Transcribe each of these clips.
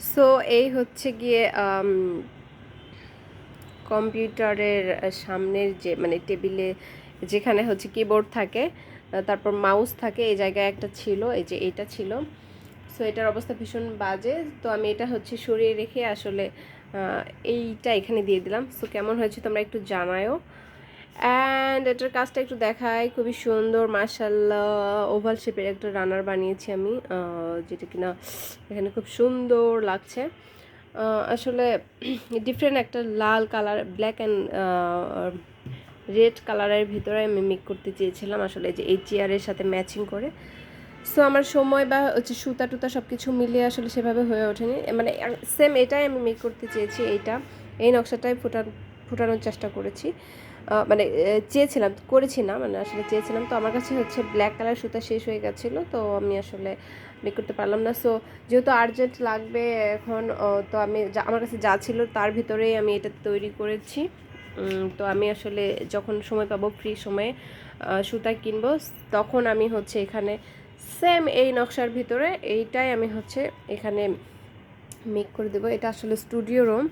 So এই হচ্ছে গিয়ে কম্পিউটারের সামনের যে মানে টেবিলে যেখানে হচ্ছে কিবোর্ড থাকে, তারপর মাউস থাকে, এই জায়গায় একটা ছিল, এই যে এইটা ছিল। সো এটার অবস্থা ভীষণ বাজে, তো আমি এটা হচ্ছে সরিয়ে রেখে আসলে এইটা এখানে দিয়ে দিলাম। সো কেমন হয়েছে তোমরা একটু জানায়ও। অ্যান্ড এটার কাজটা একটু দেখায়, খুবই সুন্দর মাশাল্লাহ। ওভাল শেপের একটা রানার বানিয়েছি আমি, যেটা কিনা এখানে খুব সুন্দর লাগছে। আসলে ডিফারেন্ট একটা লাল কালার, ব্ল্যাক অ্যান্ড রেড কালারের ভিতরে আমি মেক করতে চেয়েছিলাম আসলে, যে এই চেয়ারের সাথে ম্যাচিং করে। সো আমার সময় বা হচ্ছে সুতা টুতা সব কিছু মিলিয়ে আসলে সেভাবে হয়ে ওঠেনি, মানে সেম এটাই আমি মেক করতে চেয়েছি। এই নকশাটাই ফুটানোর চেষ্টা করেছি, মানে চেয়েছিলাম, করেছি না, মানে আসলে চেয়েছিলাম। তো আমার কাছে হচ্ছে ব্ল্যাক কালার সুতা শেষ হয়ে গেছিলো, তো আমি আসলে মেক করতে পারলাম না। সো যেহেতু আর্জেন্ট লাগবে এখন, তো আমি আমার কাছে যা ছিল তার ভিতরেই আমি এটা তৈরি করেছি। তো আমি আসলে যখন সময় পাবো, ফ্রি সময়ে সুতা কিনবো, তখন আমি হচ্ছে এখানে সেম এই নকশার ভিতরে এইটাই আমি হচ্ছে এখানে মেক করে দেবো। এটা আসলে স্টুডিও রুম,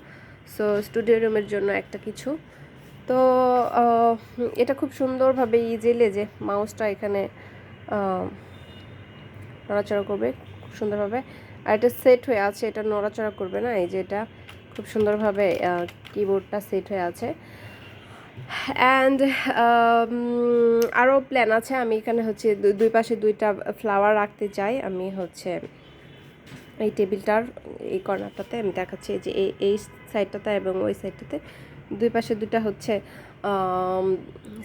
সো স্টুডিও রুমের জন্য একটা কিছু। তো এটা খুব সুন্দরভাবে ইজিলি যে মাউসটা এখানে নড়াচড়া করবে খুব সুন্দরভাবে, আর এটা সেট হয়ে আছে, এটা নড়াচড়া করবে না। এই যে এটা খুব সুন্দরভাবে কিবোর্ডটা সেট হয়ে আছে। অ্যান্ড আরও প্ল্যান আছে, আমি এখানে হচ্ছে দুই পাশে দুইটা ফ্লাওয়ার রাখতে চাই। আমি হচ্ছে এই টেবিলটার এই কর্নারটাতে আমি দেখাচ্ছি, যে এই সাইডটাতে এবং ওই সাইডটাতে দুই পাশে দুটা হচ্ছে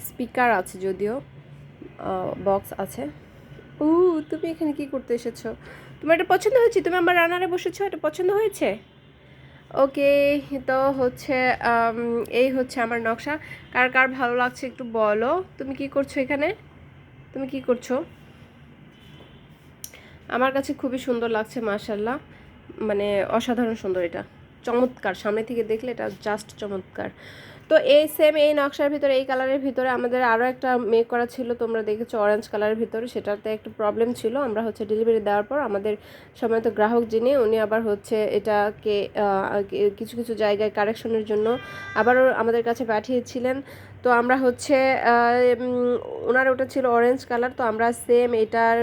স্পিকার আছে, যদিও বক্স আছে। তুমি এখানে কি করতে এসেছো? তোমার এটা পছন্দ হয়েছে? তুমি আমার রানারে বসেছো, এটা পছন্দ হয়েছে? ওকে। তো হচ্ছে এই হচ্ছে আমার নকশা। কার কার ভালো লাগছে একটু বলো। তুমি কি করছো এখানে? তুমি কি করছো? আমার কাছে খুবই সুন্দর লাগছে মাশাল্লাহ, মানে অসাধারণ সুন্দর, এটা চমৎকার। সামনে থেকে দেখলে এটা জাস্ট চমৎকার। তো এই সেম এই নকশার ভিতরে, এই কালারের ভিতরে আমাদের আরও একটা মেক করা ছিল, তোমরা দেখেছো অরেঞ্জ কালারের ভিতরে। সেটাতে একটু প্রবলেম ছিল, আমরা হচ্ছে ডেলিভারি দেওয়ার পর আমাদের সময় তো গ্রাহক যিনি, উনি আবার হচ্ছে এটাকে কিছু কিছু জায়গায় কারেকশনের জন্য আবারও আমাদের কাছে পাঠিয়েছিলেন। তো আমরা হচ্ছে ওনার ওটা ছিল অরেঞ্জ কালার, তো আমরা সেম এটার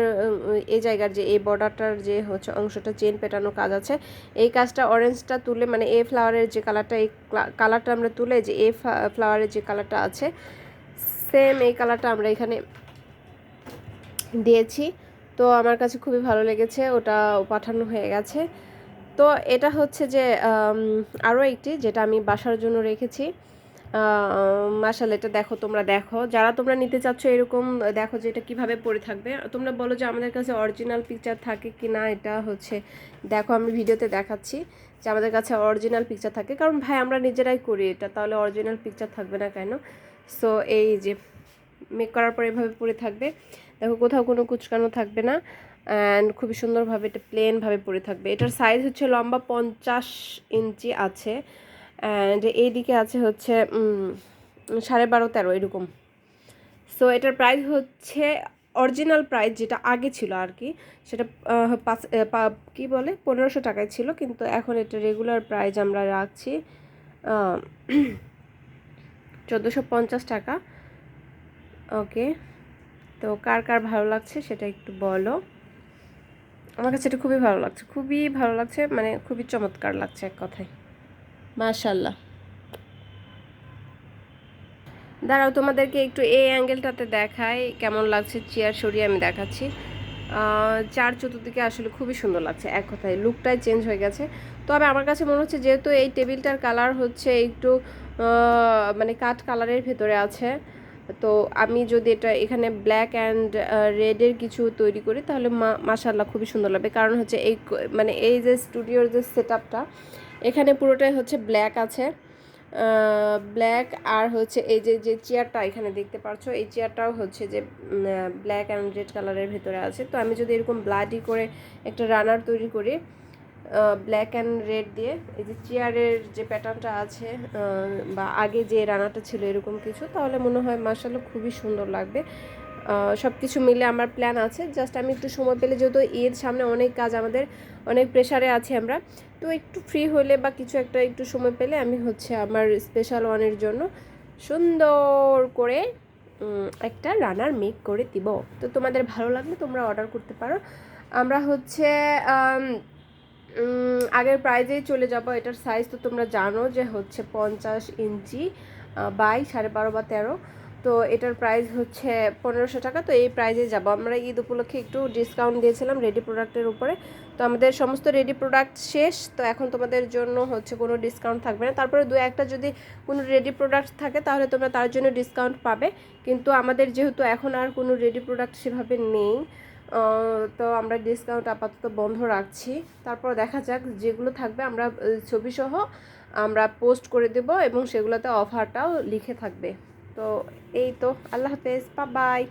এই জায়গার যে এই বর্ডারটার যে হচ্ছে অংশটা চেন পেটানো কাজ আছে, এই কাজটা অরেঞ্জটা তুলে, মানে এ ফ্লাওয়ারের যে কালারটা, এই কালারটা আমরা তুলে, যে এ ফ্লাওয়ারের যে কালারটা আছে সেম এই কালারটা আমরা এখানে দিয়েছি। তো আমার কাছে খুবই ভালো লেগেছে, ওটা পাঠানো হয়ে গেছে। তো এটা হচ্ছে যে আরও একটি যেটা আমি বাসার জন্য রেখেছি। মাশাআল্লাহ, এটা দেখো, তোমরা দেখো যারা তোমরা নিতে চাচ্ছ এরকম, দেখো যে এটা কীভাবে পরে থাকবে। তোমরা বলো যে আমাদের কাছে অরিজিনাল পিকচার থাকে কি না, এটা হচ্ছে দেখো, আমি ভিডিওতে দেখাচ্ছি যে আমাদের কাছে অরিজিনাল পিকচার থাকে, কারণ ভাই আমরা নিজেরাই করি এটা, তাহলে অরিজিনাল পিকচার থাকবে না কেন? সো এই যে মেক করার পর এভাবে পরে থাকবে, দেখো কোথাও কোনো কুচকানো থাকবে না, অ্যান্ড খুবই সুন্দরভাবে এটা প্লেনভাবে পরে থাকবে। এটার সাইজ হচ্ছে লম্বা 50 ইঞ্চি আছে, অ্যান্ড এইদিকে আছে হচ্ছে 12.5-13 এরকম। সো এটার প্রাইস হচ্ছে অরিজিনাল প্রাইস যেটা আগে ছিল আর কি, সেটা কী বলে 1500 টাকায় ছিল, কিন্তু এখন এটা রেগুলার প্রাইস আমরা রাখছি 1450 টাকা। ওকে। তো কার কার ভালো লাগছে সেটা একটু বলো। আমার কাছে এটা খুবই ভালো লাগছে, খুবই ভালো লাগছে, মানে খুবই চমৎকার লাগছে এক কথায়, মাশাল্লাহ। দাঁড়াও তোমাদেরকে একটু এই অ্যাঙ্গেলটাতে দেখাই কেমন লাগছে, চেয়ার সরিয়ে আমি দেখাচ্ছি। চার চতুর্দিকে আসলে খুবই সুন্দর লাগছে, এক কথায় লুকটাই চেঞ্জ হয়ে গেছে। তবে আমার কাছে মনে হচ্ছে যেহেতু এই টেবিলটার কালার হচ্ছে একটু মানে কাঠ কালারের ভেতরে আছে, তো আমি যদি এটা এখানে ব্ল্যাক অ্যান্ড রেডের কিছু তৈরি করি তাহলে মাশাআল্লাহ খুবই সুন্দর লাগবে। কারণ হচ্ছে এই মানে এই যে স্টুডিওর যে সেট আপটা, এখানে পুরোটাই হচ্ছে ব্ল্যাক আছে, ব্ল্যাক, আর হচ্ছে এই যে যে চেয়ারটা এখানে দেখতে পাচ্ছ, এই চেয়ারটাও হচ্ছে যে ব্ল্যাক অ্যান্ড রেড কালারের ভেতরে আছে। তো আমি যদি এরকম ব্লাডি করে একটা রানার তৈরি করি ব্ল্যাক অ্যান্ড রেড দিয়ে, এই যে চেয়ারের যে প্যাটার্নটা আছে বা আগে যে রানারটা ছিল এরকম কিছু, তাহলে মনে হয় মাশাআল্লাহ খুবই সুন্দর লাগবে। সব কিছু মিলে আমার প্ল্যান আছে, জাস্ট আমি একটু সময় পেলে, যেহেতু ঈদ সামনে, অনেক কাজ আমাদের, অনেক প্রেশারে আছি আমরা। তো একটু ফ্রি হলে বা কিছু একটা একটু সময় পেলে আমি হচ্ছে আমার স্পেশাল ওয়ানের জন্য সুন্দর করে একটা রানার মেক করে দিব। তো তোমাদের ভালো লাগলে তোমরা অর্ডার করতে পারো। আমরা হচ্ছে আগের প্রাইজেই চলে যাব। এটার সাইজ তো তোমরা জানো যে হচ্ছে 50 ইঞ্চি বাই 12.5 বা 13। তো এটার প্রাইস হচ্ছে 1500 টাকা। তো এই প্রাইজে যাব আমরা। ঈদ উপলক্ষে একটু ডিসকাউন্ট দিয়েছিলাম রেডি প্রোডাক্টের উপরে। তো আমাদের সমস্ত রেডি প্রোডাক্ট শেষ, তো এখন তোমাদের জন্য হচ্ছে কোনো ডিসকাউন্ট থাকবে না। তারপরে দু একটা যদি কোনো রেডি প্রোডাক্ট থাকে তাহলে তোমরা তার জন্য ডিসকাউন্ট পাবে, কিন্তু আমাদের যেহেতু এখন আর কোনো রেডি প্রোডাক্ট সেভাবে নেই, তো আমরা ডিসকাউন্ট আপাতত বন্ধ রাখছি। তারপর দেখা যাক, যেগুলো থাকবে আমরা ছবিসহ আমরা পোস্ট করে দেব এবং সেগুলোতে অফারটাও লিখে থাকবে। তো এই তো, আল্লাহ হাফেজ, বাই বাই।